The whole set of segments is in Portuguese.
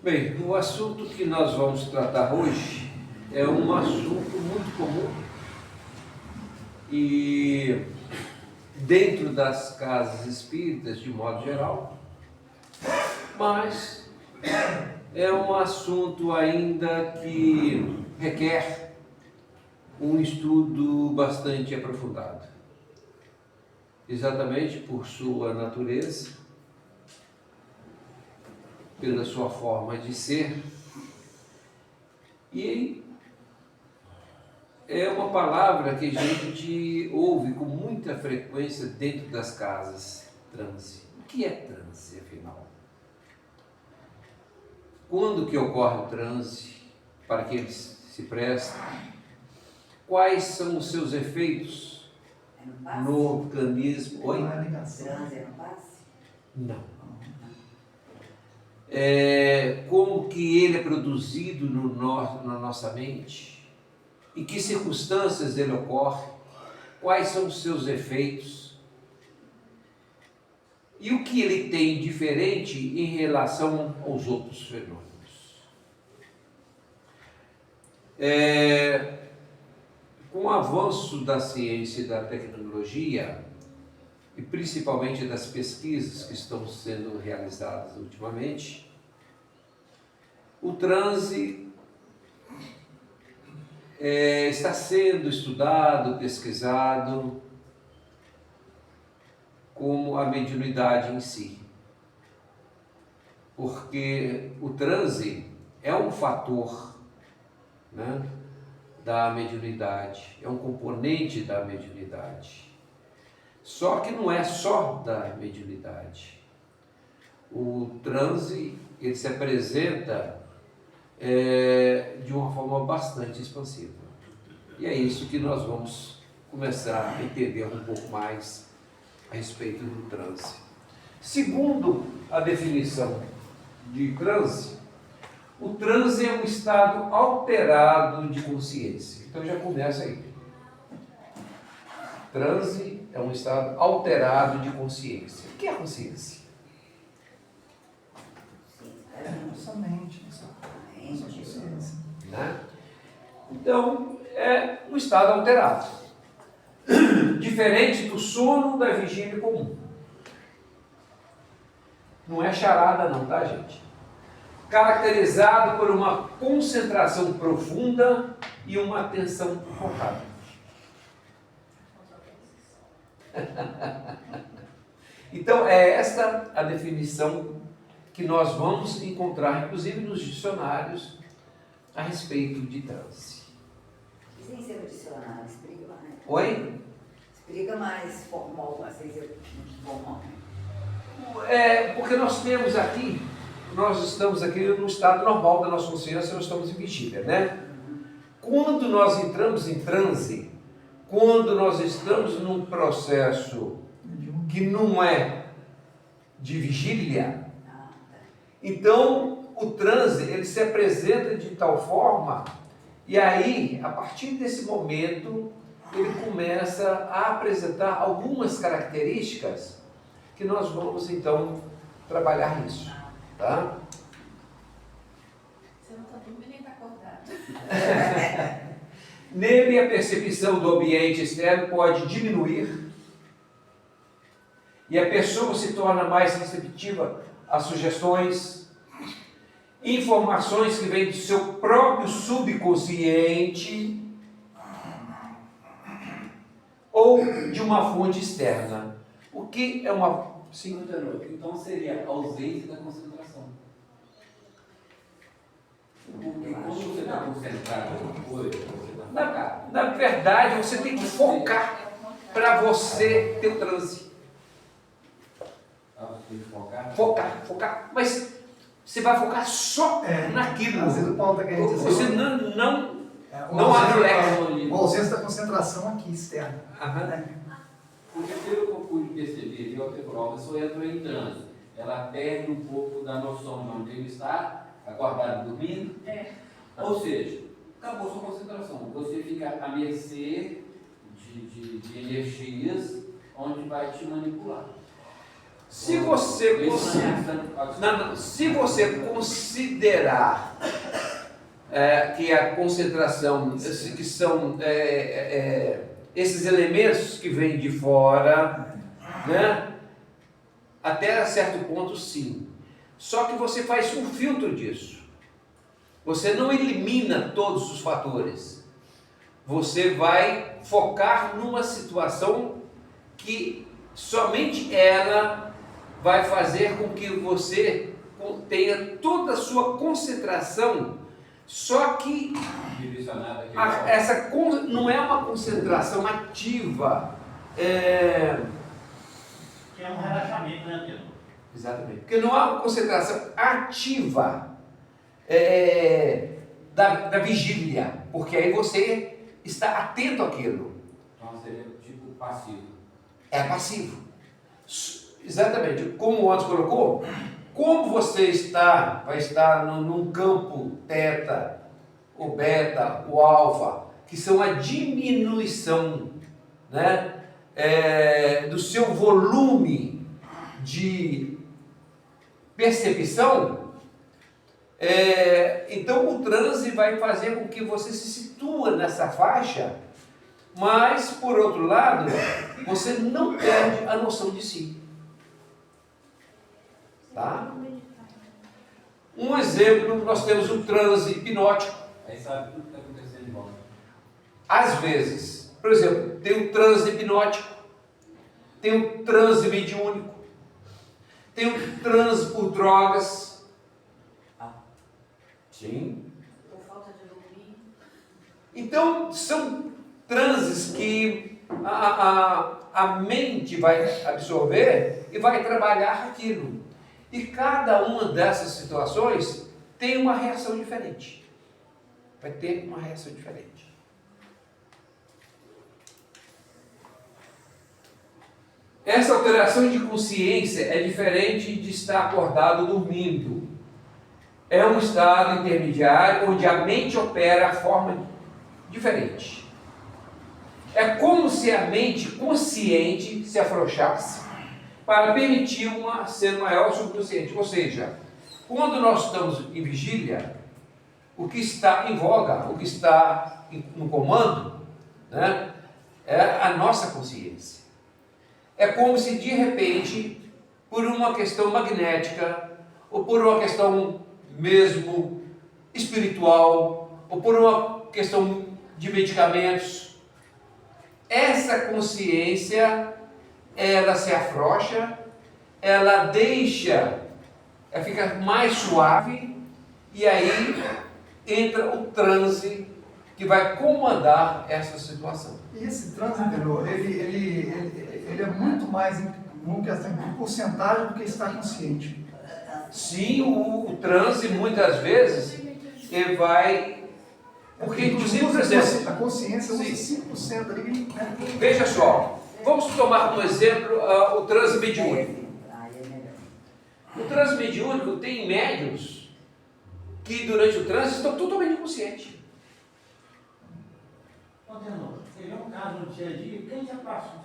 Bem, o assunto que nós vamos tratar hoje é um assunto muito comum e dentro das casas espíritas de modo geral, mas é um assunto ainda que requer um estudo bastante aprofundado, exatamente por sua natureza, pela sua forma de ser, e é uma palavra que a gente ouve com muita frequência dentro das casas: transe. O que é transe, afinal? Quando que ocorre o transe? Para que ele se presta? Quais são os seus efeitos no organismo? Oi? Transe é no passe? Não. Como que ele é produzido na nossa mente, em que circunstâncias ele ocorre, quais são os seus efeitos e o que ele tem diferente em relação aos outros fenômenos. Com o avanço da ciência e da tecnologia, e principalmente das pesquisas que estão sendo realizadas ultimamente, o transe está sendo estudado, pesquisado, como a mediunidade em si. Porque o transe é um fator, né, da mediunidade, é um componente da mediunidade. Só que não é só da mediunidade. O transe, ele se apresenta de uma forma bastante expansiva. E é isso que nós vamos começar a entender um pouco mais a respeito do transe. Segundo a definição de transe, o transe é um estado alterado de consciência. Então já começa aí. Transe é um estado alterado de consciência. O que é consciência? Nossa mente, nossa consciência. Né? Então, é um estado alterado. Diferente do sono da vigília comum. Não é charada não, tá, gente? Caracterizado por uma concentração profunda e uma atenção focada. Então, é esta a definição que nós vamos encontrar, inclusive nos dicionários, a respeito de transe. E sem ser no dicionário, explica mais. Oi? Explica mais formal, sem ser formal. Porque nós estamos aqui no estado normal da nossa consciência, nós estamos em vigília, né? Quando nós entramos em transe, quando nós estamos num processo que não é de vigília, então o transe ele se apresenta de tal forma, e aí, a partir desse momento, ele começa a apresentar algumas características que nós vamos então trabalhar isso, tá? Você não está dormindo nem está acordado. Nele, a percepção do ambiente externo pode diminuir e a pessoa se torna mais receptiva a sugestões, informações que vêm do seu próprio subconsciente ou de uma fonte externa. O que é uma... Sim. Então seria a ausência da concentração. Porque quando você está concentrado em uma coisa, Na verdade, você tem que focar para você ter o transe. você tem que focar. Focar. Mas você vai focar só naquilo. Às vezes o ponto é que a gente Você não abre o leque. Uma ausência da concentração aqui, externa. Porque pelo que eu pude perceber, de outra prova, a pessoa entrou em transe. Ela perde um pouco da noção de onde ele está, acordado, dormindo. Ou seja, acabou sua concentração. Você fica à mercê de energias onde vai te manipular. Se você, Isso não é ação. se você considerar que a concentração, que são esses elementos que vêm de fora, né? Até certo ponto, sim. Só que você faz um filtro disso. Você não elimina todos os fatores. Você vai focar numa situação que somente ela vai fazer com que você tenha toda a sua concentração. Só que Direcionada aqui. não é uma concentração ativa. Que é um relaxamento, né, Pedro? Exatamente. Porque não há uma concentração ativa da vigília. Porque aí você está atento àquilo. Então seria tipo passivo. É passivo. Exatamente. Como o Anderson colocou, como você vai estar num campo teta, o beta, o alfa, que são a diminuição, né, do seu volume de percepção, então o transe vai fazer com que você se situa nessa faixa, mas, por outro lado, você não perde a noção de si. Tá? Um exemplo, nós temos o transe hipnótico. Aí sabe tudo que está acontecendo em volta. Às vezes, por exemplo, tem o transe hipnótico, tem o transe mediúnico, tem o transe por drogas. Sim. Por falta de dormir. Então, são transes que a mente vai absorver e vai trabalhar aquilo. E cada uma dessas situações tem uma reação diferente. Vai ter uma reação diferente. Essa alteração de consciência é diferente de estar acordado dormindo. É um estado intermediário onde a mente opera de forma diferente. É como se a mente consciente se afrouxasse para permitir ser maior subconsciente. Ou seja, quando nós estamos em vigília, o que está em voga, o que está no comando, né, é a nossa consciência. É como se de repente, por uma questão magnética, ou por uma questão mesmo espiritual, ou por uma questão de medicamentos, essa consciência, ela se afrouxa, ela fica mais suave, e aí entra o transe que vai comandar essa situação. E esse transe interior, ele é muito mais em questão de porcentagem do que estar consciente. Sim, o transe muitas vezes ele vai. Porque, inclusive, por exemplo, a consciência usa sim. 5% ali. Né? Veja só, vamos tomar como exemplo o transe mediúnico. Aí é melhor. O transe mediúnico tem médiuns que durante o transe estão totalmente inconscientes. Tenor, teve um caso no dia a dia, quem já passou,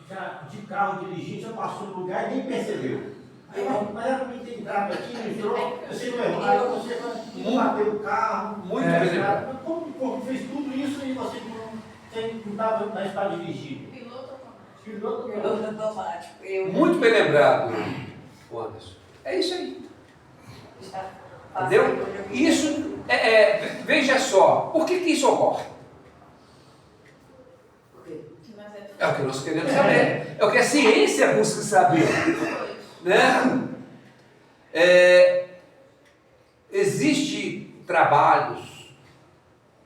já de carro dirigindo, já passou no lugar e nem percebeu. Aí, mas era para mim ter entrado aqui, me entrou, você não errou, aí você bateu o carro. Muito bem. Como o corpo fez tudo isso e você não estava na estado dirigido? Piloto automático. Piloto automático. Muito bem lembrado, Anderson. É isso aí. Entendeu? Isso, veja só, por que isso ocorre? Que nós É o que nós queremos saber. É o que a ciência busca saber. Né? Existem trabalhos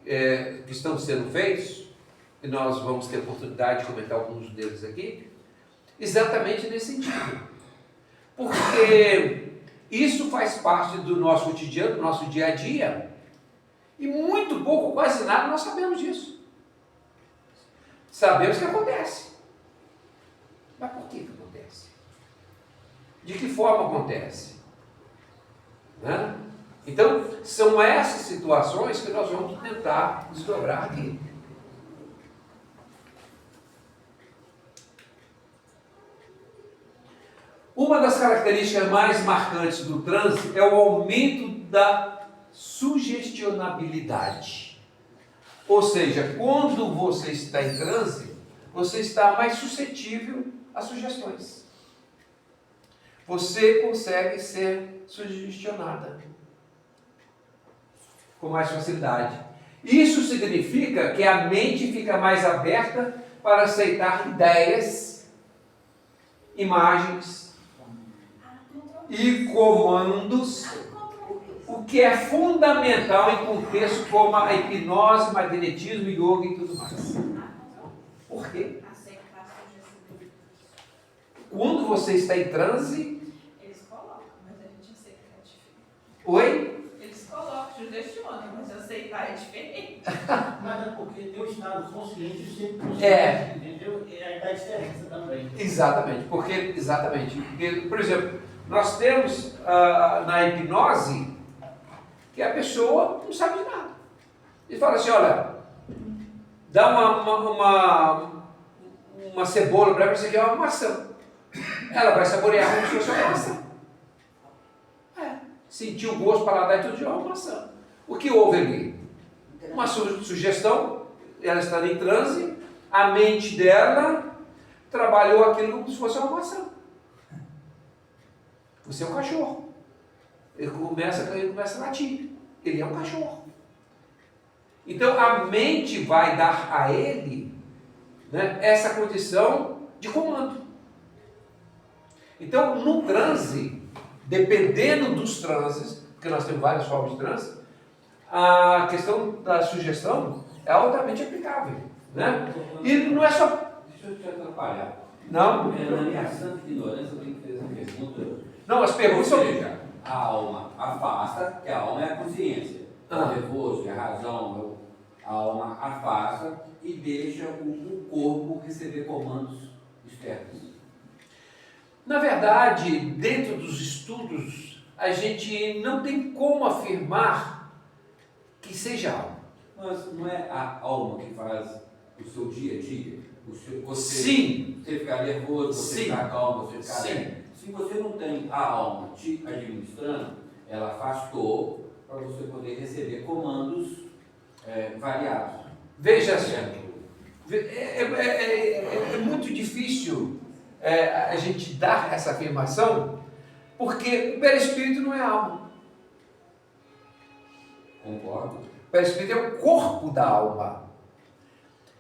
que estão sendo feitos, e nós vamos ter oportunidade de comentar alguns deles aqui, exatamente nesse sentido. Porque isso faz parte do nosso cotidiano, do nosso dia a dia, e muito pouco, quase nada, nós sabemos disso. Sabemos que acontece. Mas por que acontece? De que forma acontece? Né? Então, são essas situações que nós vamos tentar desdobrar aqui. O Uma das características mais marcantes do transe é o aumento da sugestionabilidade. Ou seja, quando você está em transe, você está mais suscetível a sugestões. Você consegue ser sugestionada com mais facilidade. Isso significa que a mente fica mais aberta para aceitar ideias, imagens e comandos, o que é fundamental em contextos como a hipnose, magnetismo, yoga e tudo mais. Por quê? Aceitar a sugestão. Quando você está em transe... Eles colocam, mas a gente aceita que é diferente. Oi? Eles colocam, sugestionam, mas aceitar é diferente. Mas é porque tem o estado consciente e sempre É. consciente, entendeu? E aí dá diferença também. Exatamente, porque, por exemplo, nós temos na hipnose que a pessoa não sabe de nada. E fala assim, olha, dá uma cebola para você que é uma maçã. Ela vai saborear como se fosse uma maçã. Sentir o gosto, paladar e tudo de uma maçã. O que houve ali? Uma sugestão, ela está em transe, a mente dela trabalhou aquilo como se fosse uma maçã. Você é um cachorro. Ele começa a latir. Ele é um cachorro. Então a mente vai dar a ele, né, essa condição de comando. Então no transe, dependendo dos transes, porque nós temos várias formas de transe, a questão da sugestão é altamente aplicável. Né? E não é só... Deixa eu te atrapalhar. Não? Na minha santa ignorância, eu tenho que fazer essa pergunta. Não, as Ou perguntas são... seja, a alma afasta, que a alma é a consciência. É o nervoso, é a razão, a alma afasta e deixa o corpo receber comandos externos. Na verdade, dentro dos estudos, a gente não tem como afirmar que seja alma. Mas não é a alma que faz o seu dia a dia? Sim. Você ficar nervoso, você Sim. ficar calmo, você ficar Sim. alegre. Se você não tem a alma te administrando, ela afastou para você poder receber comandos variados. Veja só, é muito difícil a gente dar essa afirmação, porque o perispírito não é alma. Concordo? O perispírito é o corpo da alma.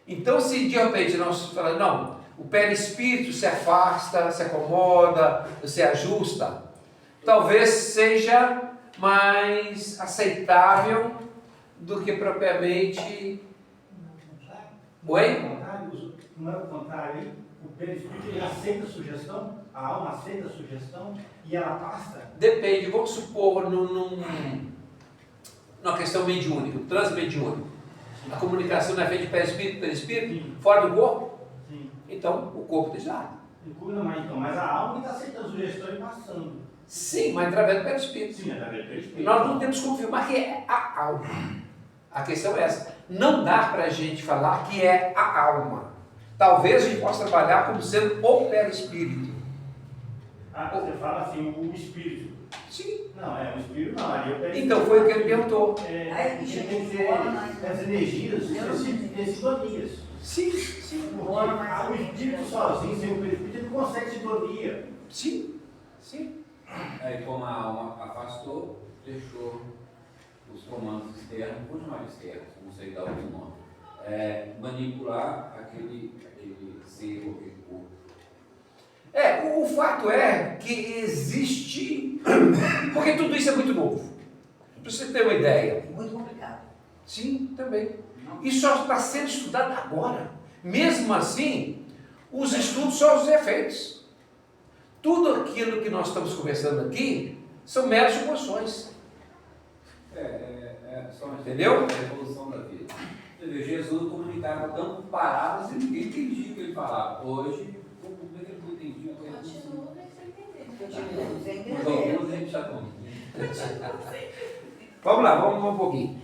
Então, se de repente nós falamos, não, o perispírito se afasta, se acomoda, se ajusta, talvez seja mais aceitável do que propriamente... Oi? Não é o contrário aí? O perispírito ele aceita a sugestão, a alma aceita a sugestão e ela passa. Depende, vamos supor numa questão mediúnica, transmediúnica. A comunicação não é feita de perispírito, fora do corpo? Sim. Então, o corpo está lá. Mas a alma está aceitando a sugestão e passando. Sim, mas através do perispírito. Sim, através do perispírito. Nós não temos que confirmar que é a alma. A questão é essa. Não dá para a gente falar que é a alma. Talvez a gente possa trabalhar como sendo o perispírito. Você fala assim, o espírito. Sim. Não, o espírito não, ali é o perispírito. Então foi o que ele perguntou. Aí, bicho, Tem que ter as energias em sintonias. Sim, sim. Porque o espírito sozinho, sem o perispírito, ele não consegue sintonia. Sim, sim. Aí, como a alma afastou, deixou os comandos externos, vou chamar de externos, não sei dar outro nome, manipular aquele ser, aquele corpo. O fato é que existe, porque tudo isso é muito novo. Para você ter uma ideia. Muito complicado. Sim, também. Isso só está sendo estudado agora. Mesmo assim, os estudos são os efeitos. Tudo aquilo que nós estamos conversando aqui são meras suposições. Só uma Entendeu? A evolução da vida. Você vê, Jesus comunicava dando palavras e ninguém entendia o que ele falava. Hoje, como é que ele não entendia? Continua sem entender. Continua sem Os entender. alunos a gente já estão. Vamos lá, vamos um pouquinho.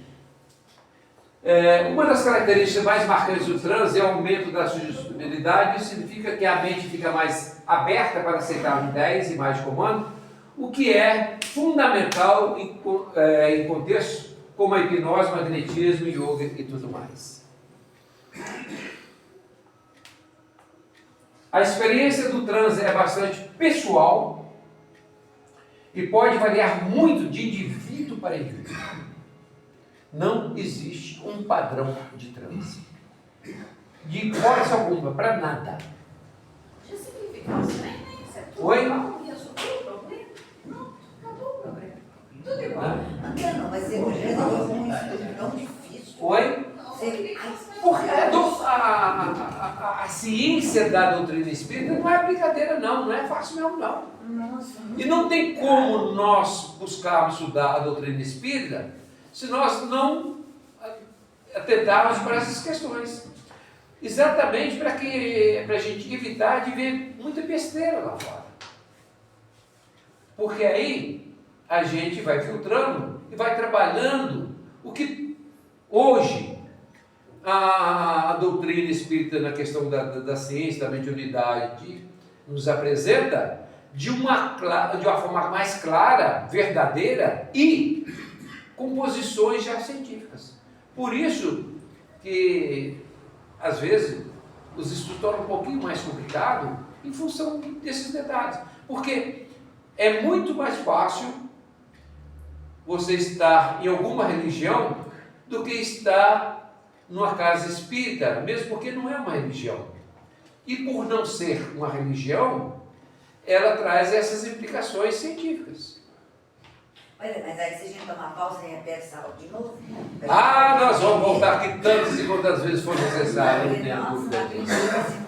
Uma das características mais marcantes do transe é o aumento da sugestibilidade. Isso significa que a mente fica mais aberta para aceitar ideias e mais de comando, o que é fundamental em contextos como a hipnose, magnetismo, yoga e tudo mais. A experiência do transe é bastante pessoal e pode variar muito de indivíduo para indivíduo. Não existe um padrão de transe. De hipótese alguma, para nada. Já simplificasse, né? Isso é tudo Oi? igual, resolveu o problema? Não, acabou o problema. Tudo igual. André, não, mas você resolveu um estudo tão difícil. Oi? Porque a ciência da doutrina espírita não é brincadeira, não é fácil mesmo, não. Nossa, E não tem como nós buscarmos estudar a doutrina espírita se nós não atentarmos para essas questões. Exatamente para a gente evitar de ver muita besteira lá fora. Porque aí a gente vai filtrando e vai trabalhando o que hoje a doutrina espírita na questão da ciência, da mediunidade, nos apresenta de uma forma mais clara, verdadeira e com posições já científicas. Por isso que, às vezes, os estudos tornam um pouquinho mais complicado em função desses detalhes. Porque é muito mais fácil você estar em alguma religião do que estar numa casa espírita, mesmo porque não é uma religião. E por não ser uma religião, ela traz essas implicações científicas. Mas aí se a gente tomar pausa e repete essa aula de novo? Nós vamos voltar aqui tantas e quantas vezes for necessário. Não tenho Nossa, dúvida não disso.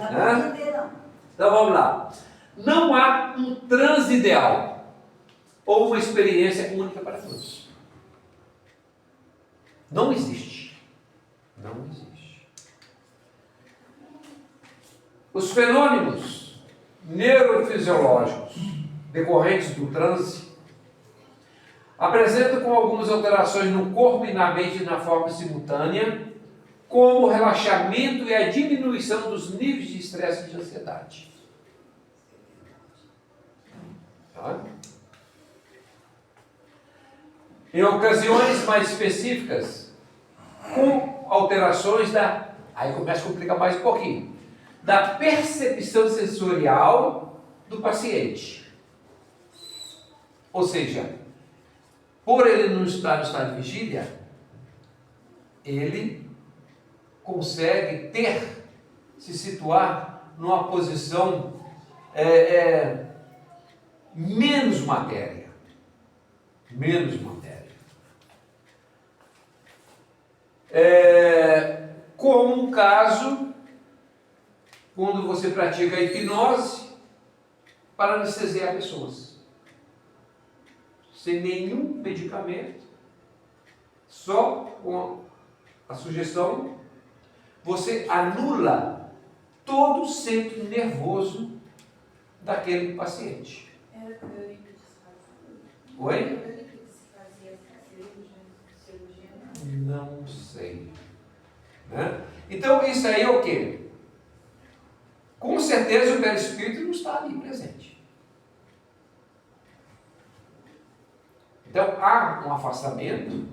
acredito, não. Então vamos lá. Não há um transe ideal ou uma experiência única para todos. Não existe. Não existe. Os fenômenos neurofisiológicos decorrentes do transe apresentam com algumas alterações no corpo e na mente na forma simultânea, como o relaxamento e a diminuição dos níveis de estresse e de ansiedade. Tá? Em ocasiões mais específicas, com alterações aí começa a complicar mais um pouquinho, da percepção sensorial do paciente. Ou seja, por ele não estar no estado de vigília, ele consegue se situar numa posição menos matéria. Menos matéria. Como um caso, quando você pratica a hipnose para anestesiar pessoas. Sem nenhum medicamento, só com a sugestão, você anula todo o centro nervoso daquele paciente. Era com a Eurípides fazia. Oi? Eurípides fazia cirurgia. Não sei. Né? Então, isso aí é o quê? Com certeza o perispírito não está ali presente. Então, há um afastamento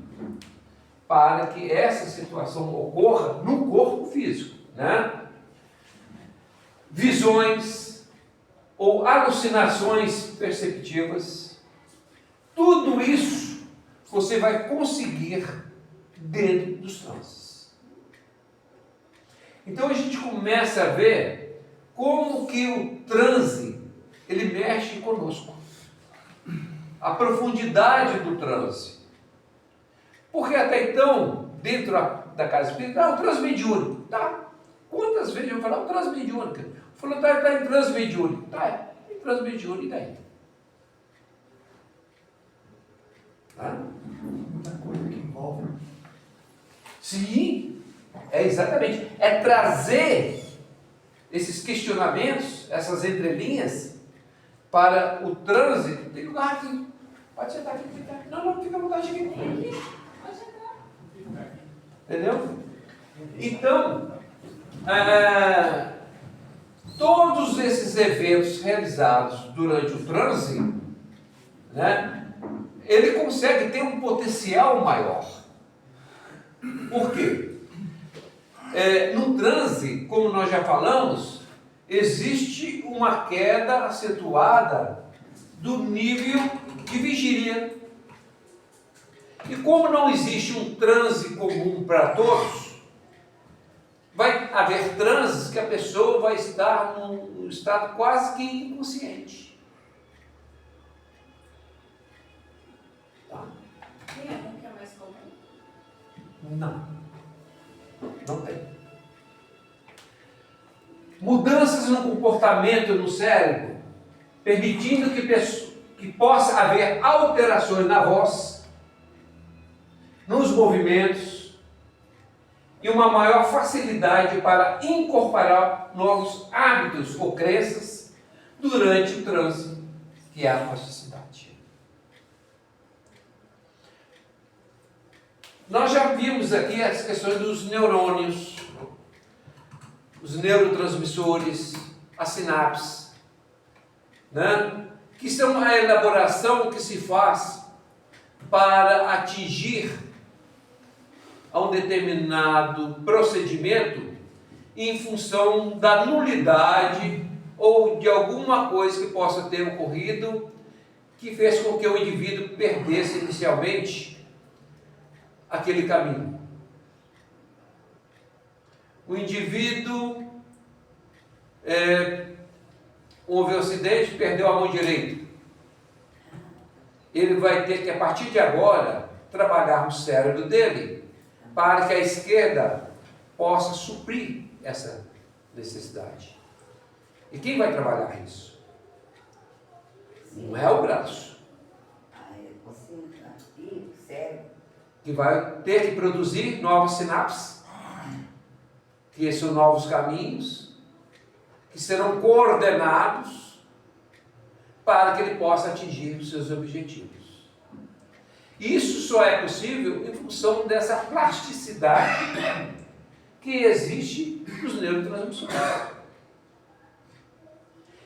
para que essa situação ocorra no corpo físico. Né? Visões ou alucinações perceptivas, tudo isso você vai conseguir dentro dos transes. Então, a gente começa a ver como que o transe, ele mexe conosco. A profundidade do transe. Porque até então, dentro da casa espírita, o transe mediúnico, tá? Quantas vezes eu vou falar o transe mediúnico? Falou, tá em transe mediúnico. Tá, em transe mediúnico, e daí? Tá? Muita coisa que envolve. Sim, exatamente. É trazer esses questionamentos, essas entrelinhas, para o transe. Tem lugar aqui. Pode sentar aqui. Não, fica à vontade aqui. Pode entrar. Entendeu? Então, todos esses eventos realizados durante o transe, né, ele consegue ter um potencial maior. Por quê? No transe, como nós já falamos, existe uma queda acentuada do nível de vigília. E como não existe um transe comum para todos, vai haver transes que a pessoa vai estar num estado quase que inconsciente. Tá? Tem algum que é mais comum? Não tem. Mudanças no comportamento no cérebro, permitindo que possa haver alterações na voz, nos movimentos e uma maior facilidade para incorporar novos hábitos ou crenças durante o transe, que é a plasticidade. Nós já vimos aqui as questões dos neurônios, os neurotransmissores, as sinapses, né? Que são a elaboração que se faz para atingir a um determinado procedimento em função da nulidade ou de alguma coisa que possa ter ocorrido que fez com que o indivíduo perdesse inicialmente aquele caminho. O indivíduo houve um acidente, perdeu a mão direita. Ele vai ter que, a partir de agora, trabalhar no cérebro dele para que a esquerda possa suprir essa necessidade. E quem vai trabalhar isso? Não é o braço. Aqui, cérebro. Que vai ter que produzir novas sinapses, que são novos caminhos, que serão coordenados para que ele possa atingir os seus objetivos. Isso só é possível em função dessa plasticidade que existe nos neurotransmissores.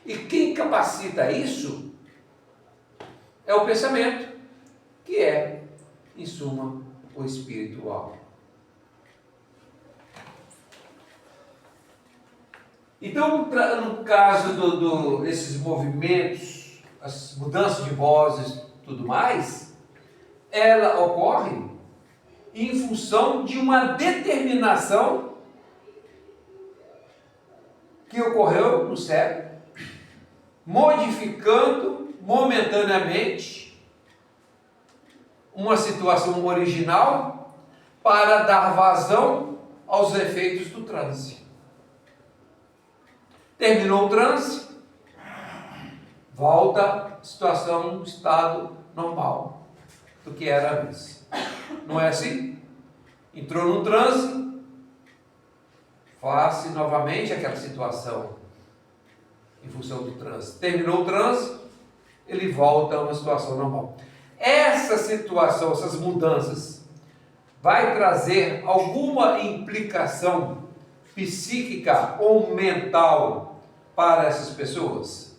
E quem capacita isso é o pensamento, que é, em suma, o espiritual. Então, no caso desses movimentos, as mudanças de vozes e tudo mais, ela ocorre em função de uma determinação que ocorreu no cérebro, modificando momentaneamente uma situação original para dar vazão aos efeitos do transe. Terminou o transe, volta a situação no estado normal do que era antes. Não é assim? Entrou no transe, faz novamente aquela situação em função do transe. Terminou o transe, ele volta a uma situação normal. Essa situação, essas mudanças, vai trazer alguma implicação psíquica ou mental para essas pessoas?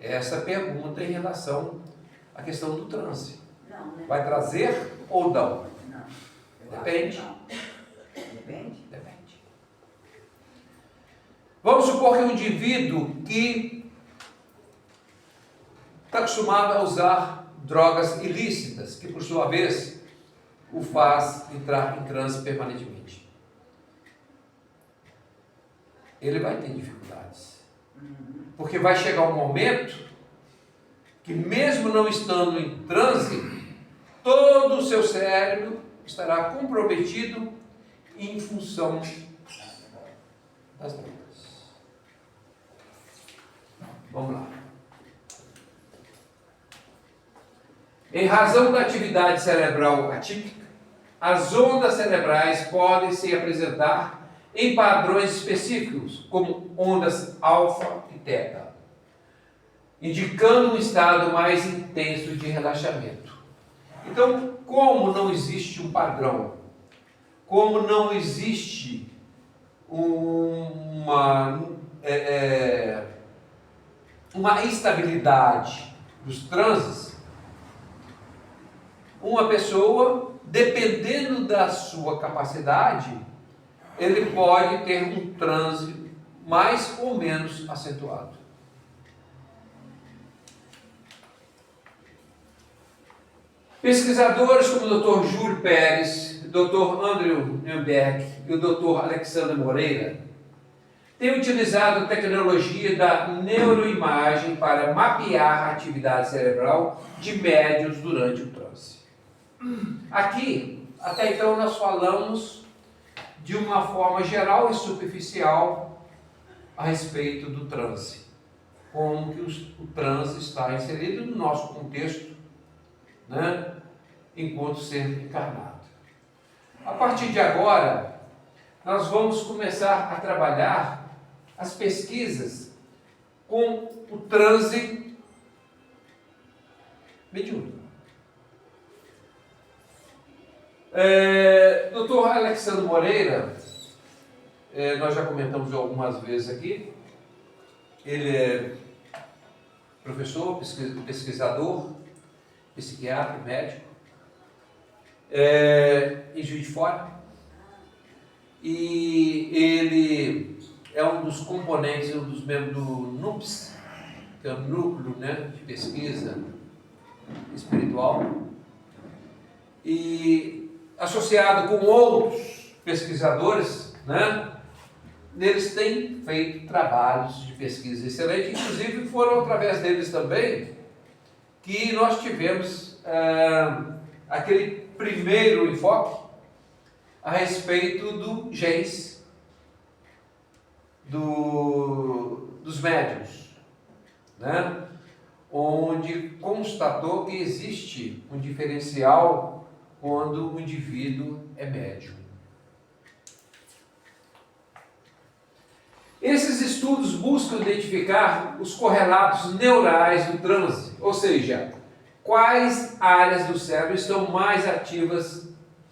Essa pergunta em relação à questão do transe. Não, né? Vai trazer ou não? Não. Depende. Depende? Depende. Vamos supor que um indivíduo que está acostumado a usar drogas ilícitas, que por sua vez o faz entrar em transe permanentemente. Ele vai ter dificuldades. Porque vai chegar um momento que, mesmo não estando em transe, todo o seu cérebro estará comprometido em função das drogas. Vamos lá. Em razão da atividade cerebral atípica, as ondas cerebrais podem se apresentar em padrões específicos, como ondas alfa e teta, indicando um estado mais intenso de relaxamento. Então, como não existe um padrão como não existe uma instabilidade dos transes, uma pessoa, dependendo da sua capacidade, ele pode ter um transe mais ou menos acentuado. Pesquisadores como o Dr. Júlio Pérez, o Dr. Andrew Nürnberg e o Dr. Alexandre Moreira têm utilizado a tecnologia da neuroimagem para mapear a atividade cerebral de médiuns durante o transe. Aqui, até então, nós falamos de uma forma geral e superficial a respeito do transe, como que o transe está inserido no nosso contexto, né, enquanto ser encarnado. A partir de agora, nós vamos começar a trabalhar as pesquisas com o transe mediúnico. Dr. Alexandre Moreira, nós já comentamos algumas vezes aqui, ele é professor, pesquisador, psiquiatra, médico, em Juiz de Fora, e ele é um dos componentes, um dos membros do NUPS, que é o Núcleo, né, de Pesquisa Espiritual, e associado com outros pesquisadores, né, eles têm feito trabalhos de pesquisa excelentes, inclusive foram através deles também que nós tivemos aquele primeiro enfoque a respeito do genes dos médiuns, né? Onde constatou que existe um diferencial quando o indivíduo é médium. Esses estudos buscam identificar os correlatos neurais do transe, ou seja, quais áreas do cérebro estão mais ativas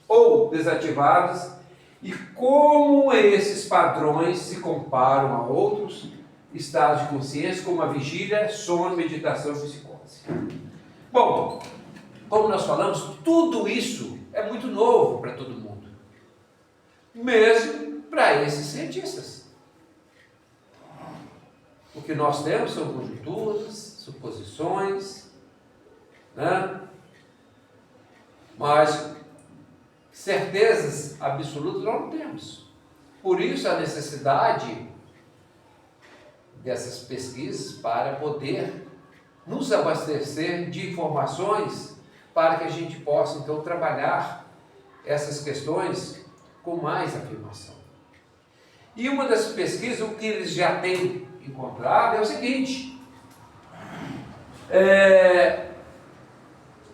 ou desativadas e como esses padrões se comparam a outros estados de consciência, como a vigília, sono, meditação e psicose. Bom, como nós falamos, tudo isso é muito novo para todo mundo, mesmo para esses cientistas. O que nós temos são conjunturas, suposições, né? Mas certezas absolutas nós não temos. Por isso a necessidade dessas pesquisas para poder nos abastecer de informações para que a gente possa então trabalhar essas questões com mais afirmação. E uma das pesquisas, o que eles já têm encontrado é o seguinte: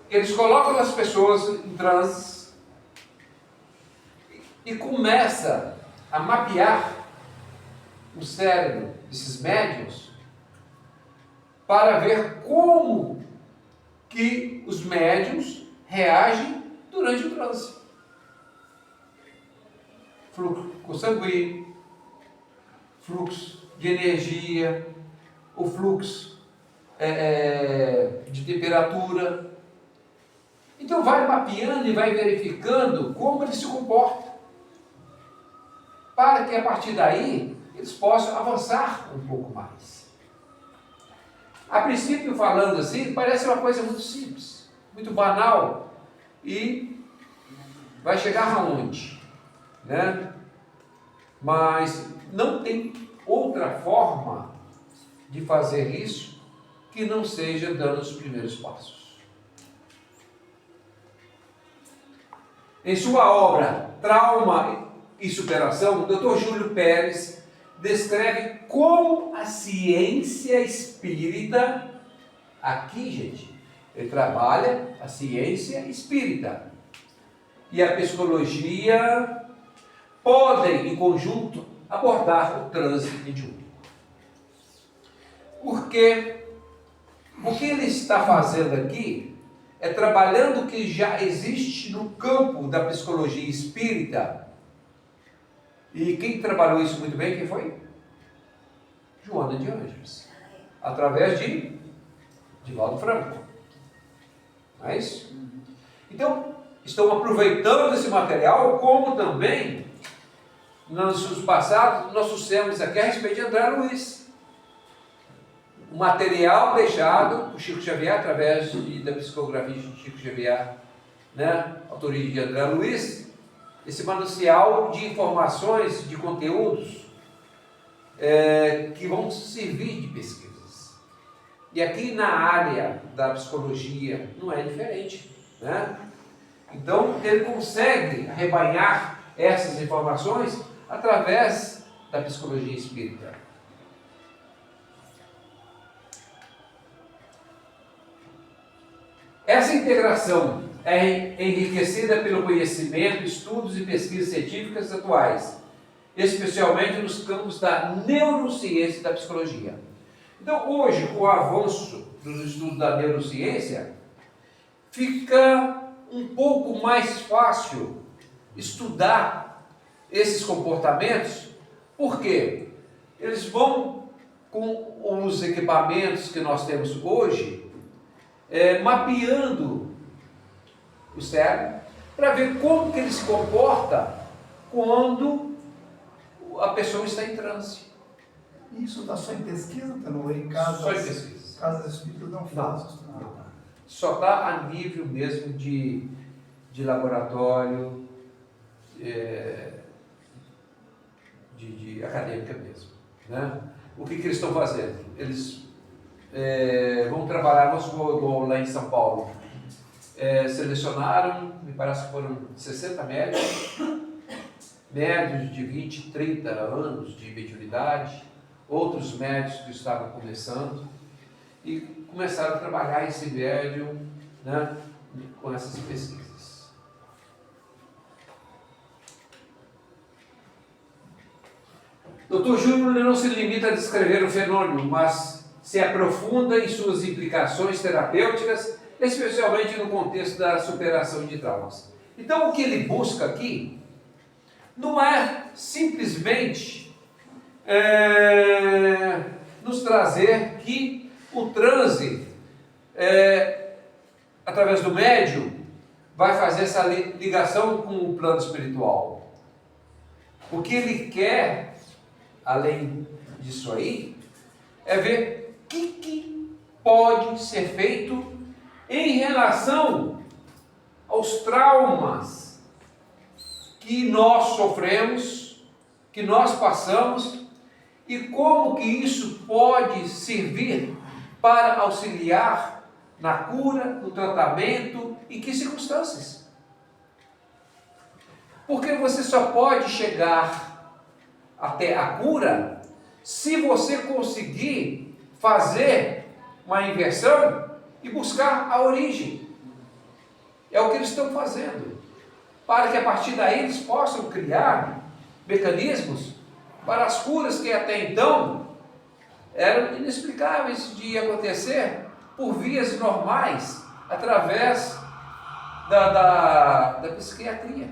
eles colocam as pessoas em transe e começam a mapear o cérebro desses médiuns para ver como que os médiuns reagem durante o transe. Fluxo sanguíneo, fluxo de energia, o fluxo de temperatura. Então vai mapeando e vai verificando como ele se comporta, para que a partir daí eles possam avançar um pouco mais. A princípio, falando assim, parece uma coisa muito simples, muito banal, e vai chegar aonde, né? Mas não tem outra forma de fazer isso que não seja dando os primeiros passos. Em sua obra Trauma e Superação, o Dr. Júlio Pérez descreve como a ciência espírita, aqui, gente, ele trabalha a ciência espírita e a psicologia podem, em conjunto, abordar o transe mediúnico. Porque o que ele está fazendo aqui é trabalhando o que já existe no campo da psicologia espírita E quem trabalhou isso muito bem, quem foi? Joana de Ângeles. Através de Divaldo Franco. Não é isso? Então, estão aproveitando esse material, como também, nos anos passados, nós trouxemos aqui a respeito de André Luiz. O material deixado por Chico Xavier, através da psicografia de Chico Xavier, né? Autoria de André Luiz, esse manancial de informações, de conteúdos, que vão servir de pesquisas. E aqui na área da psicologia não é diferente, né? Então ele consegue arrebanhar essas informações através da psicologia espírita. Essa integração é enriquecida pelo conhecimento, estudos e pesquisas científicas atuais, especialmente nos campos da neurociência e da psicologia. Então, hoje, com o avanço dos estudos da neurociência, fica um pouco mais fácil estudar esses comportamentos, porque eles vão, com os equipamentos que nós temos hoje, mapeando o cérebro para ver como que ele se comporta quando a pessoa está em transe. Isso está só em pesquisa, Tenor? Em casas, Só em pesquisa. Casas espíritas não fazem. Só está a nível mesmo de laboratório, de acadêmica mesmo, né? O que eles estão fazendo? Eles vão trabalhar, vamos supor, igual lá em São Paulo, selecionaram, me parece que foram 60 médicos de 20, 30 anos de mediunidade, outros médicos que estavam começando, e começaram a trabalhar esse médium, né, com essas pesquisas. Dr. Júnior não se limita a descrever o fenômeno, mas se aprofunda em suas implicações terapêuticas, especialmente no contexto da superação de traumas. Então, o que ele busca aqui não é simplesmente nos trazer que o transe, através do médium, vai fazer essa ligação com o plano espiritual. O que ele quer, além disso aí, é ver o que pode ser feito em relação aos traumas que nós sofremos, que nós passamos, e como que isso pode servir para auxiliar na cura, no tratamento, em que circunstâncias. Porque você só pode chegar até a cura se você conseguir fazer uma inversão e buscar a origem. É o que eles estão fazendo, para que a partir daí eles possam criar mecanismos para as curas que até então eram inexplicáveis de acontecer por vias normais, através da psiquiatria.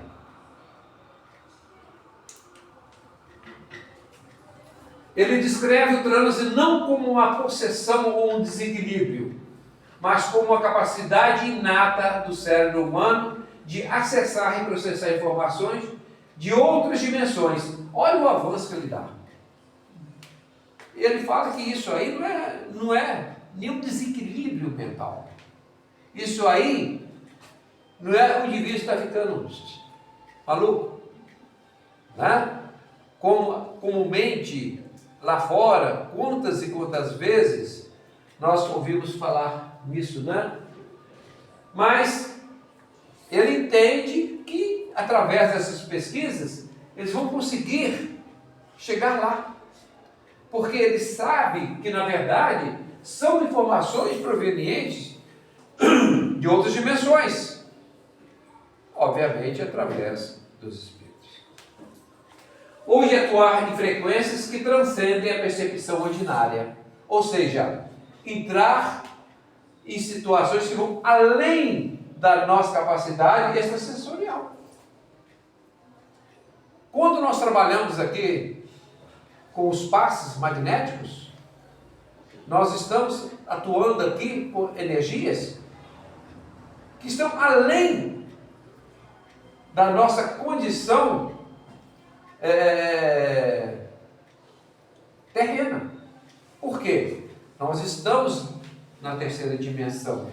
Ele descreve o transe não como uma possessão ou um desequilíbrio, mas como uma capacidade inata do cérebro humano de acessar e processar informações de outras dimensões. Olha o avanço que ele dá. Ele fala que isso aí não é nenhum desequilíbrio mental. Isso aí não é o indivíduo está ficando maluco, né? Como comumente lá fora, quantas e quantas vezes nós ouvimos falar nisso, né? Mas ele entende que através dessas pesquisas eles vão conseguir chegar lá, porque ele sabe que na verdade são informações provenientes de outras dimensões, obviamente através dos espíritos. Hoje atuar em frequências que transcendem a percepção ordinária, ou seja, entrar em situações que vão além da nossa capacidade extrasensorial. Quando nós trabalhamos aqui com os passes magnéticos, nós estamos atuando aqui com energias que estão além da nossa condição terrena. Por quê? Nós estamos na terceira dimensão.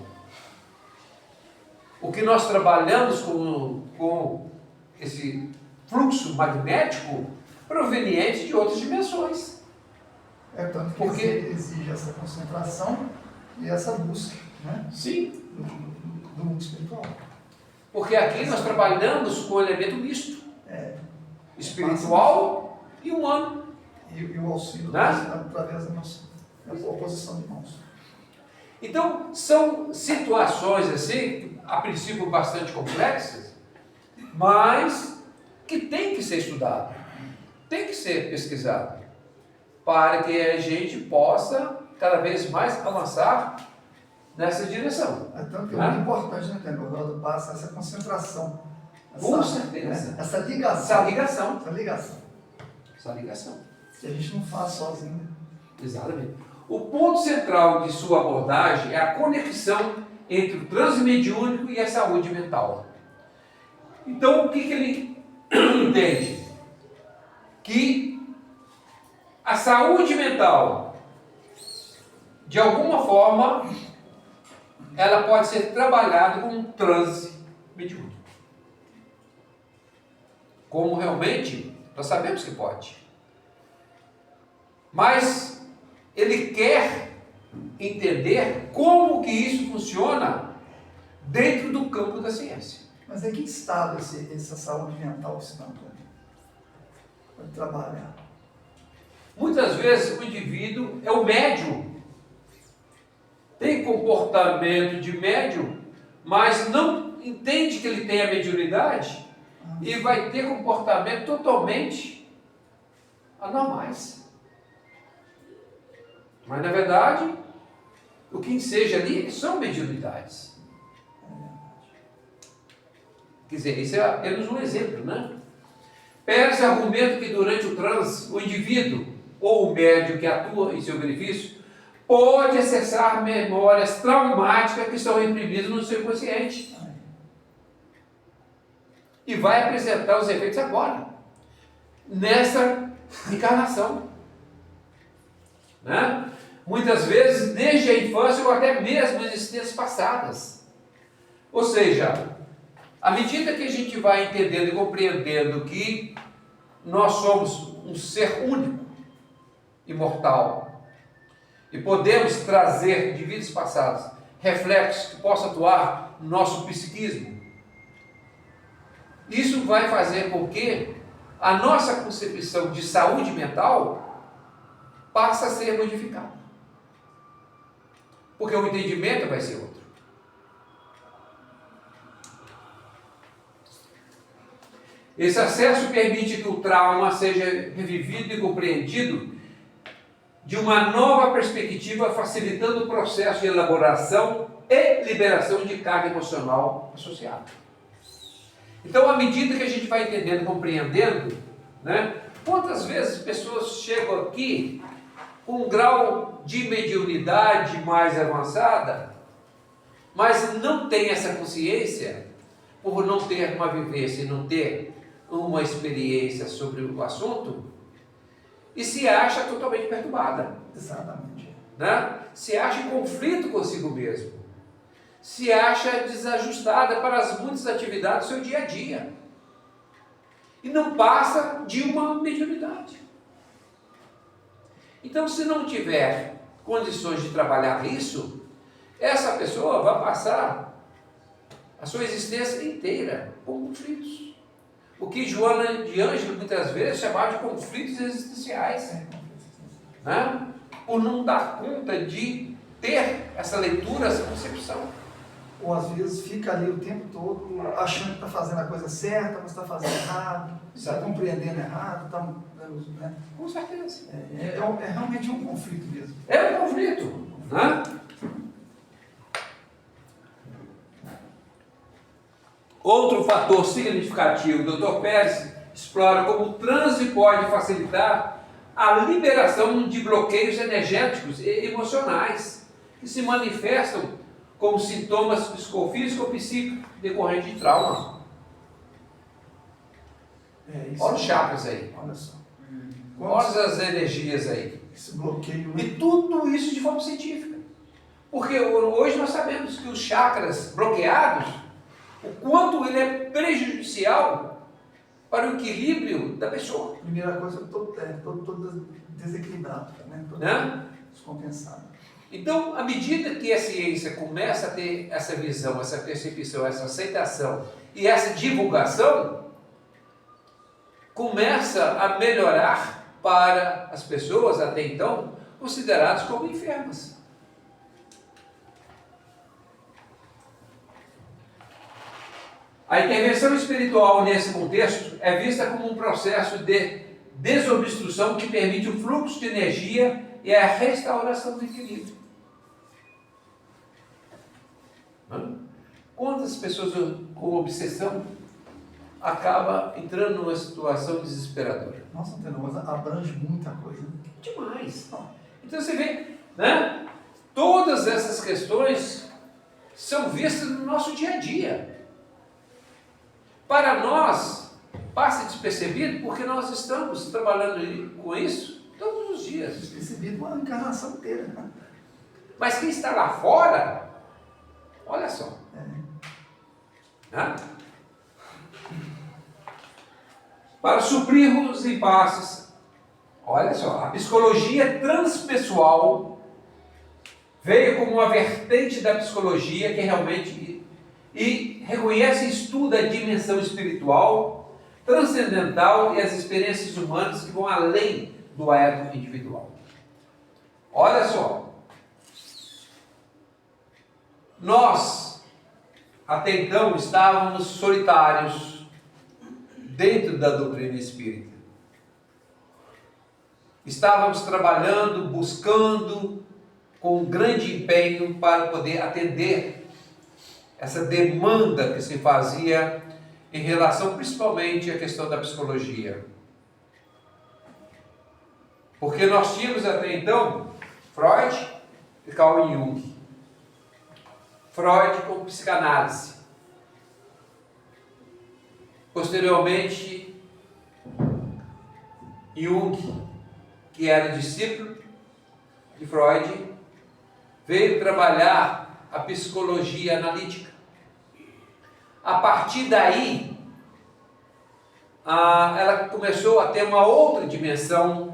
O que nós trabalhamos com esse fluxo magnético proveniente de outras dimensões. Tanto que Porque exige essa concentração e essa busca, né? Sim. Do mundo espiritual. Porque aqui nós trabalhamos com o elemento misto. Espiritual e humano. E o auxílio Né? através da nossa oposição de mãos. Então, são situações assim, a princípio bastante complexas, mas que tem que ser estudado, tem que ser pesquisado, para que a gente possa cada vez mais avançar nessa direção. Tanto que é muito importante, né, o Ronaldo passa essa concentração. Com certeza. Essa ligação. Essa ligação. Que a gente não faz sozinho. Exatamente. O ponto central de sua abordagem é a conexão entre o transe mediúnico e a saúde mental. Então, o que ele entende? Que a saúde mental, de alguma forma, ela pode ser trabalhada com um transe mediúnico. Como realmente, nós sabemos que pode. Mas ele quer entender como que isso funciona dentro do campo da ciência. Mas em que estado essa saúde mental está para trabalhar? Muitas vezes o indivíduo é o médium. Tem comportamento de médium, mas não entende que ele tem a mediunidade e vai ter comportamento totalmente anormais. Mas, na verdade, o que enseja ali são mediunidades. Quer dizer, isso é apenas um exemplo, né? Pérez argumenta que durante o transe, o indivíduo ou o médium que atua em seu benefício pode acessar memórias traumáticas que estão reprimidas no seu inconsciente. E vai apresentar os efeitos agora, nessa encarnação. Né? Muitas vezes desde a infância ou até mesmo em existências passadas. Ou seja, à medida que a gente vai entendendo e compreendendo que nós somos um ser único, imortal, e podemos trazer de vidas passadas reflexos que possam atuar no nosso psiquismo, isso vai fazer com que a nossa concepção de saúde mental passe a ser modificada. Porque o entendimento vai ser outro. Esse acesso permite que o trauma seja revivido e compreendido de uma nova perspectiva, facilitando o processo de elaboração e liberação de carga emocional associada. Então, à medida que a gente vai entendendo, compreendendo, né, quantas vezes pessoas chegam aqui com um grau de mediunidade mais avançada, mas não tem essa consciência, por não ter uma vivência e não ter uma experiência sobre o assunto, e se acha totalmente perturbada. Exatamente. Né? Se acha em conflito consigo mesmo. Se acha desajustada para as muitas atividades do seu dia a dia. E não passa de uma mediunidade. Então, se não tiver condições de trabalhar isso, essa pessoa vai passar a sua existência inteira com conflitos. O que Joana de Ângelo muitas vezes chamava de conflitos existenciais. Né? Por não dar conta de ter essa leitura, essa concepção. Ou às vezes fica ali o tempo todo achando que está fazendo a coisa certa, mas está fazendo errado, está compreendendo errado, né? Com certeza. É realmente um conflito mesmo. É um conflito. Né? Outro fator significativo, o Dr. Pérez explora como o transe pode facilitar a liberação de bloqueios energéticos e emocionais que se manifestam como sintomas psicofísicos ou psíquicos decorrentes de trauma. Isso. Olha os chakras aí. Olha só. Olha as energias aí. Esse bloqueio. E tudo isso de forma científica. Porque hoje nós sabemos que os chakras bloqueados, o quanto ele é prejudicial para o equilíbrio da pessoa. Primeira coisa, todo desequilibrado, né? Todo Né? descompensado. Então, à medida que a ciência começa a ter essa visão, essa percepção, essa aceitação e essa divulgação, começa a melhorar para as pessoas, até então, consideradas como enfermas. A intervenção espiritual nesse contexto é vista como um processo de desobstrução que permite o fluxo de energia e a restauração do equilíbrio. Quantas pessoas com obsessão acabam entrando numa situação desesperadora? Nossa, Antônio, mas abrange muita coisa. Demais. Então você vê, né? Todas essas questões são vistas no nosso dia a dia. Para nós, passa despercebido porque nós estamos trabalhando com isso todos os dias. Percebido uma encarnação inteira. Né? Mas quem está lá fora, olha só. Né? Para suprir os impasses, olha só, a psicologia transpessoal veio como uma vertente da psicologia que realmente reconhece e estuda a dimensão espiritual, transcendental e as experiências humanas que vão além do ego individual. Olha só, nós até então estávamos solitários dentro da doutrina espírita. Estávamos trabalhando, buscando com grande empenho para poder atender essa demanda que se fazia em relação principalmente à questão da psicologia. Porque nós tínhamos até então Freud e Carl Jung. Freud com psicanálise. Posteriormente, Jung, que era discípulo de Freud, veio trabalhar a psicologia analítica. A partir daí, ela começou a ter uma outra dimensão,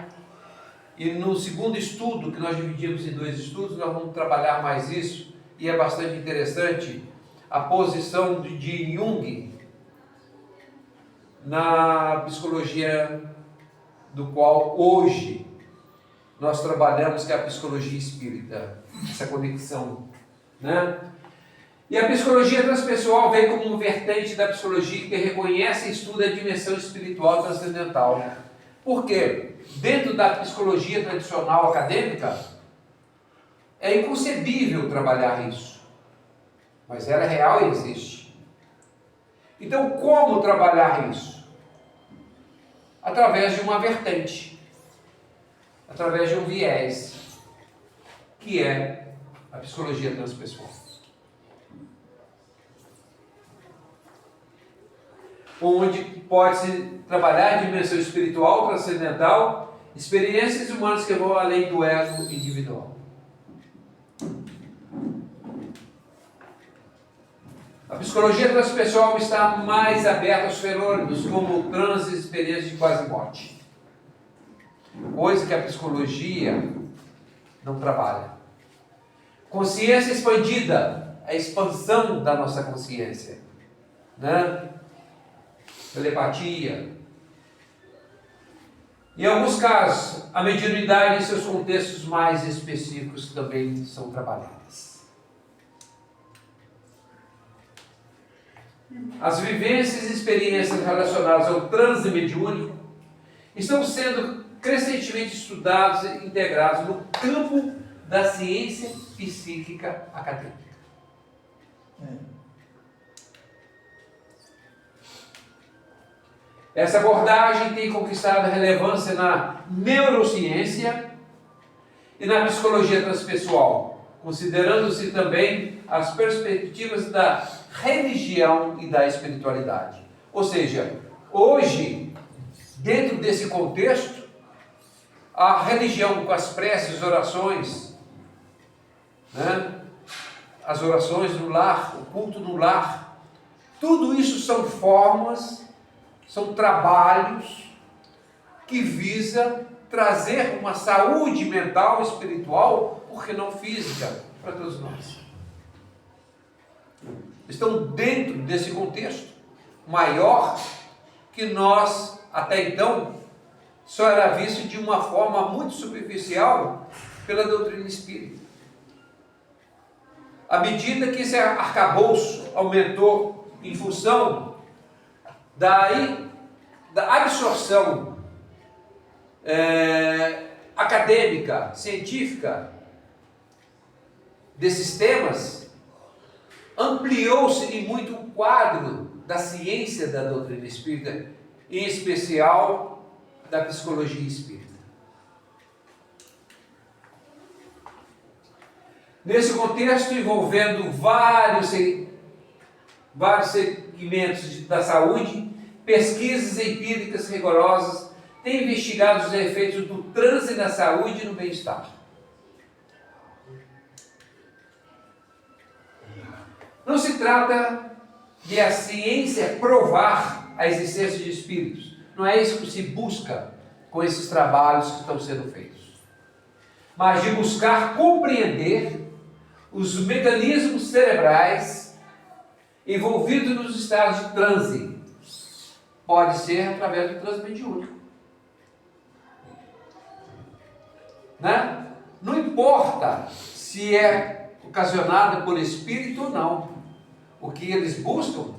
e no segundo estudo, que nós dividimos em 2 estudos, nós vamos trabalhar mais isso, e é bastante interessante a posição de Jung na psicologia do qual hoje nós trabalhamos, que é a psicologia espírita, essa conexão, né? E a psicologia transpessoal vem como um vertente da psicologia que reconhece e estuda a dimensão espiritual transcendental. Por quê? Dentro da psicologia tradicional acadêmica, é inconcebível trabalhar isso, mas ela é real e existe. Então, como trabalhar isso? Através de uma vertente, através de um viés, que é a psicologia transpessoal. Onde pode-se trabalhar a dimensão espiritual, transcendental, experiências humanas que vão além do ego individual. A psicologia transpessoal está mais aberta aos fenômenos como transe e experiências de quase morte. Coisa que a psicologia não trabalha. Consciência expandida, a expansão da nossa consciência, né? Telepatia. Em alguns casos, a mediunidade e seus contextos mais específicos também são trabalhadas. As vivências e experiências relacionadas ao transe mediúnico estão sendo crescentemente estudados e integrados no campo da ciência psíquica acadêmica. Essa abordagem tem conquistado relevância na neurociência e na psicologia transpessoal, considerando-se também as perspectivas da religião e da espiritualidade. Ou seja, hoje, dentro desse contexto, a religião com as preces, as orações, né? As orações no lar, o culto no lar, tudo isso são formas, são trabalhos que visa trazer uma saúde mental, espiritual, por que não física, para todos nós. Estão dentro desse contexto maior que nós, até então, só era visto de uma forma muito superficial pela doutrina espírita. À medida que esse arcabouço aumentou em função da absorção acadêmica, científica desses temas, ampliou-se em muito o quadro da ciência da doutrina espírita, em especial da psicologia espírita. Nesse contexto, envolvendo vários segmentos da saúde, pesquisas empíricas rigorosas têm investigado os efeitos do transe na saúde e no bem-estar. Não se trata de a ciência provar a existência de espíritos. Não é isso que se busca com esses trabalhos que estão sendo feitos. Mas de buscar compreender os mecanismos cerebrais envolvidos nos estados de transe. Pode ser através do transe mediúnico. Né? Não importa se é ocasionado por espírito ou não. O que eles buscam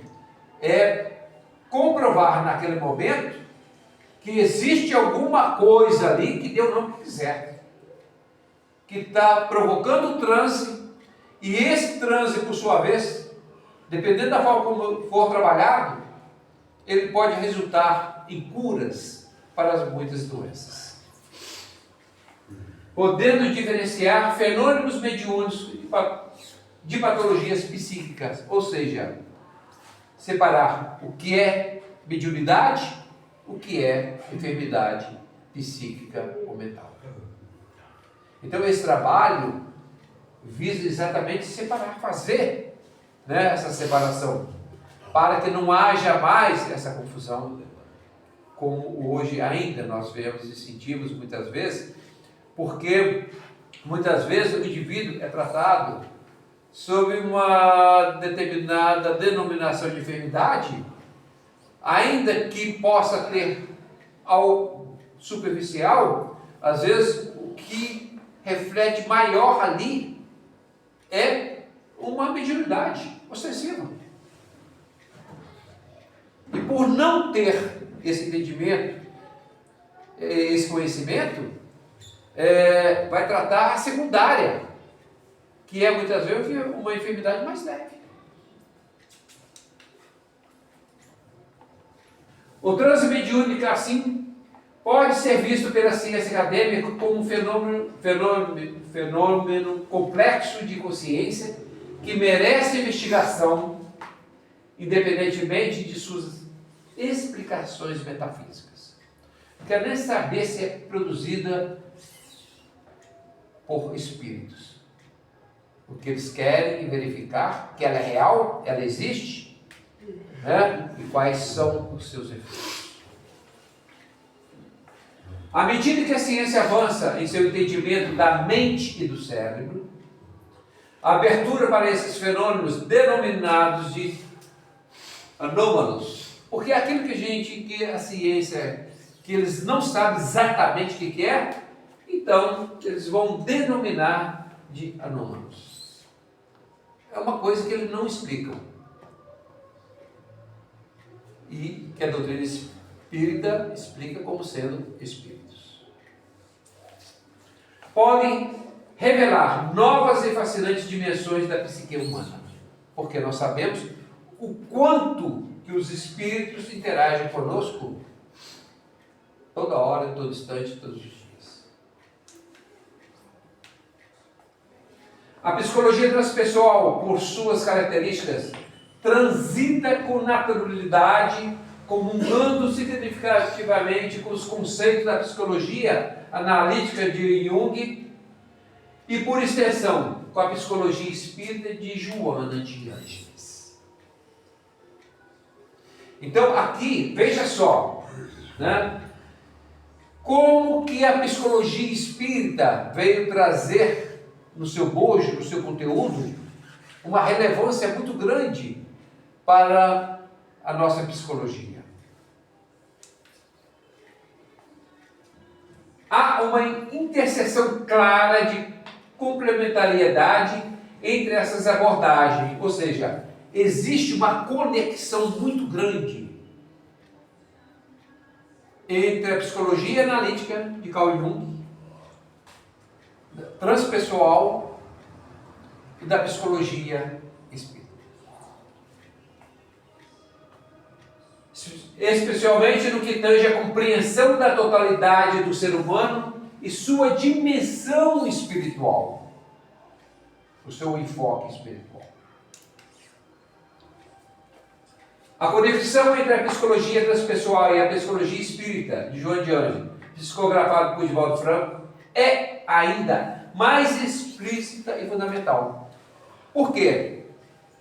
é comprovar naquele momento que existe alguma coisa ali que Deus não quiser, que está provocando o transe. E esse transe, por sua vez, dependendo da forma como for trabalhado, ele pode resultar em curas para as muitas doenças. Podendo diferenciar fenômenos mediúnicos de patologias psíquicas, ou seja, separar o que é mediunidade, o que é enfermidade psíquica ou mental. Então esse trabalho visa exatamente separar, fazer, né, essa separação, para que não haja mais essa confusão, como hoje ainda nós vemos e sentimos muitas vezes, porque muitas vezes o indivíduo é tratado sob uma determinada denominação de enfermidade, ainda que possa ter ao superficial, às vezes o que reflete maior ali é uma mediunidade ostensiva. E por não ter esse entendimento, esse conhecimento, vai tratar a secundária, que é muitas vezes uma enfermidade mais leve. O transe mediúnico, assim, pode ser visto pela ciência acadêmica como um fenômeno complexo de consciência que merece investigação, independentemente de suas explicações metafísicas. Quer nem saber se é produzida por espíritos. O que eles querem é verificar que ela é real, ela existe, né? E quais são os seus efeitos. À medida que a ciência avança em seu entendimento da mente e do cérebro, a abertura para esses fenômenos denominados de anômalos, porque é aquilo que a ciência, que eles não sabem exatamente o que é, então eles vão denominar de anômalos. É uma coisa que eles não explicam. E que a doutrina espírita explica como sendo espíritos. Podem revelar novas e fascinantes dimensões da psique humana, porque nós sabemos o quanto que os espíritos interagem conosco toda hora, todo instante, todos os dias. A psicologia transpessoal, por suas características, transita com naturalidade, comungando significativamente com os conceitos da psicologia analítica de Jung e, por extensão, com a psicologia espírita de Joana de Ângeles. Então, aqui, veja só, né? Como que a psicologia espírita veio trazer no seu bojo, no seu conteúdo, uma relevância muito grande para a nossa psicologia. Há uma interseção clara de complementariedade entre essas abordagens, ou seja, existe uma conexão muito grande entre a psicologia analítica de Carl Jung, transpessoal e da psicologia espírita. Especialmente no que tange a compreensão da totalidade do ser humano e sua dimensão espiritual, o seu enfoque espiritual. A conexão entre a psicologia transpessoal e a psicologia espírita de Joana de Ângeles, psicografado por Divaldo Franco, é ainda mais explícita e fundamental. Por quê?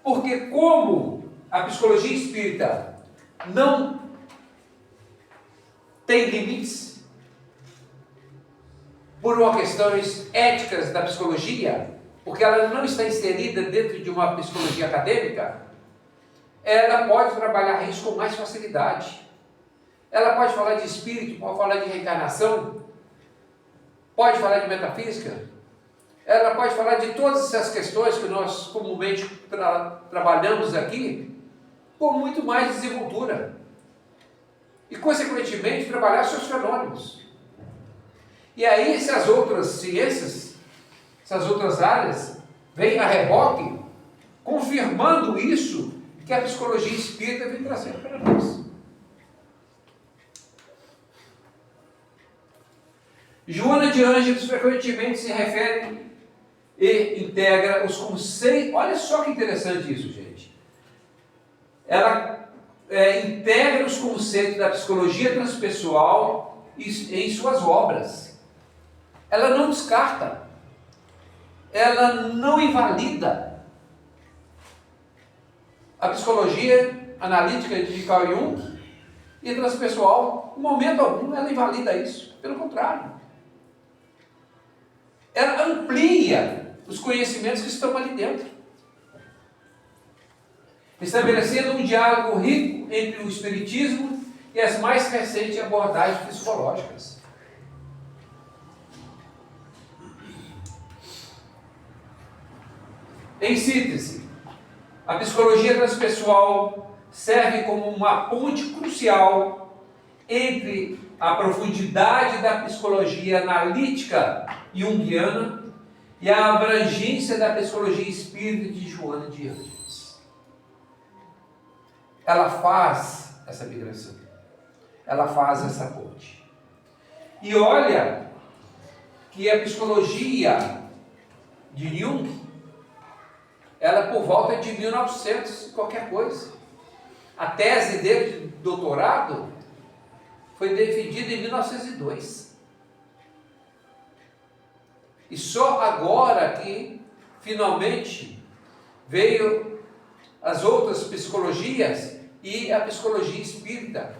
Porque como a psicologia espírita não tem limites por questões éticas da psicologia, porque ela não está inserida dentro de uma psicologia acadêmica, ela pode trabalhar isso com mais facilidade. Ela pode falar de espírito, pode falar de reencarnação, pode falar de metafísica, ela pode falar de todas essas questões que nós comumente trabalhamos aqui, com muito mais desenvoltura. E, consequentemente, trabalhar seus fenômenos. E aí, se as outras ciências, essas outras áreas, vêm a reboque, confirmando isso que a psicologia espírita vem trazendo para nós. Joana de Ângeles frequentemente se refere e integra os conceitos. Olha só que interessante isso, gente. Ela integra os conceitos da psicologia transpessoal em suas obras. Ela não descarta. Ela não invalida a psicologia analítica de Carl Jung e transpessoal. Em momento algum ela invalida isso. Pelo contrário. Ela amplia os conhecimentos que estão ali dentro, estabelecendo um diálogo rico entre o espiritismo e as mais recentes abordagens psicológicas. Em síntese, a psicologia transpessoal serve como uma ponte crucial entre a profundidade da psicologia analítica junguiana e a abrangência da psicologia espírita de Joana de Ângeles. Ela faz essa migração, ela faz essa ponte. E olha que a psicologia de Jung, ela por volta de 1900 qualquer coisa. A tese dele de doutorado foi defendida em 1902. E só agora que, finalmente, veio as outras psicologias e a psicologia espírita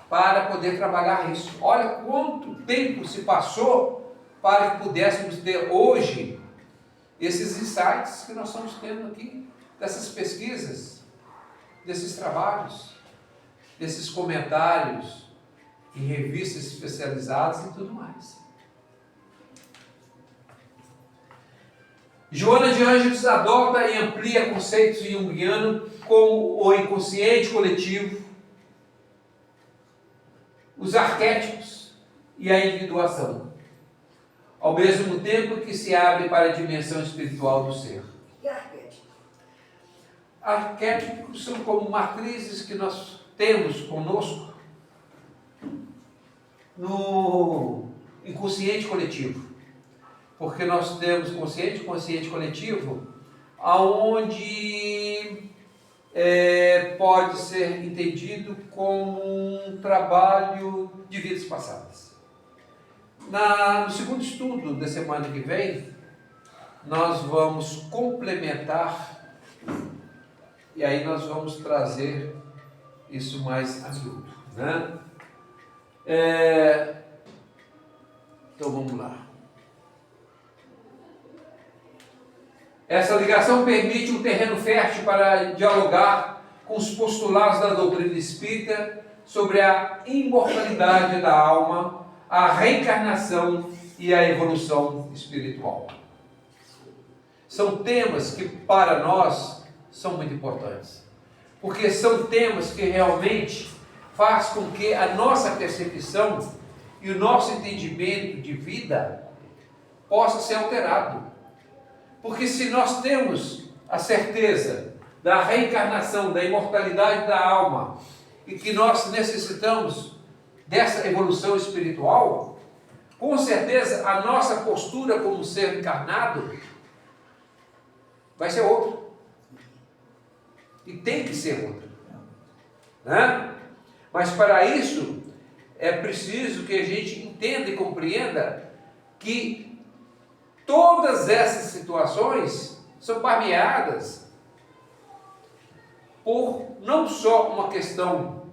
para poder trabalhar isso. Olha quanto tempo se passou para que pudéssemos ter hoje esses insights que nós estamos tendo aqui, dessas pesquisas, desses trabalhos, desses comentários em revistas especializadas e tudo mais. Joana de Ângeles adota e amplia conceitos junguianos como o inconsciente coletivo, os arquétipos e a individuação, ao mesmo tempo que se abre para a dimensão espiritual do ser. E arquétipo? Arquétipos são como matrizes que nós temos conosco no inconsciente coletivo. Porque nós temos consciente coletivo, aonde pode ser entendido como um trabalho de vidas passadas. No segundo estudo da semana que vem, nós vamos complementar e aí nós vamos trazer isso mais a miúdo, né? Então vamos lá. Essa ligação permite um terreno fértil para dialogar com os postulados da doutrina espírita sobre a imortalidade da alma, a reencarnação e a evolução espiritual. São temas que para nós são muito importantes, porque são temas que realmente faz com que a nossa percepção e o nosso entendimento de vida possa ser alterado. Porque se nós temos a certeza da reencarnação, da imortalidade da alma, e que nós necessitamos dessa evolução espiritual, com certeza a nossa postura como ser encarnado vai ser outra. E tem que ser outra. Né? Mas para isso é preciso que a gente entenda e compreenda que todas essas situações são permeadas por não só uma questão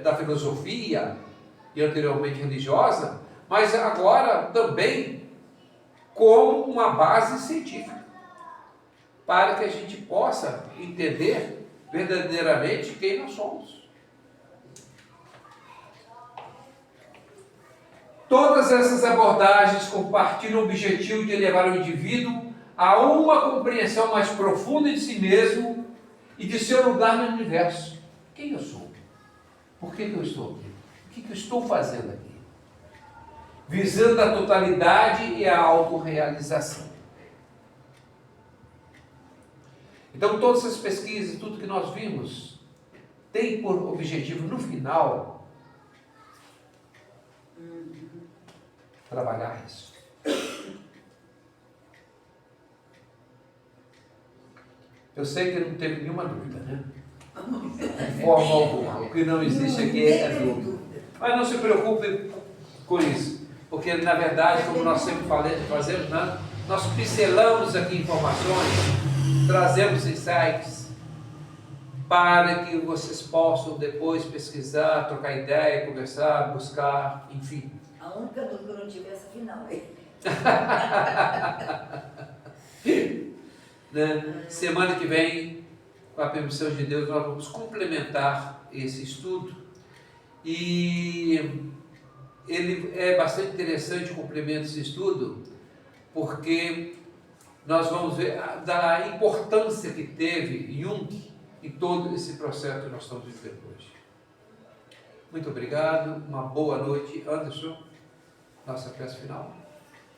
da filosofia e anteriormente religiosa, mas agora também como uma base científica, para que a gente possa entender verdadeiramente quem nós somos. Todas essas abordagens compartilham o objetivo de levar o indivíduo a uma compreensão mais profunda de si mesmo e de seu lugar no universo. Quem eu sou? Por que eu estou aqui? O que eu estou fazendo aqui? Visando a totalidade e a autorrealização. Então, todas essas pesquisas, tudo que nós vimos, tem por objetivo, no final, trabalhar isso. Eu sei que não teve nenhuma dúvida, né? De forma alguma. O que não existe aqui é dúvida. Mas não se preocupe com isso, porque, na verdade, como nós sempre fazemos, né? Nós pincelamos aqui informações, trazemos insights para que vocês possam depois pesquisar, trocar ideia, conversar, buscar, enfim. A única dúvida que eu não tive é essa final. Né? Semana que vem, com a permissão de Deus, nós vamos complementar esse estudo e ele é bastante interessante o complemento desse estudo, porque nós vamos ver da importância que teve Jung em todo esse processo que nós estamos vivendo hoje. Muito obrigado, uma boa noite. Anderson, nossa peça final.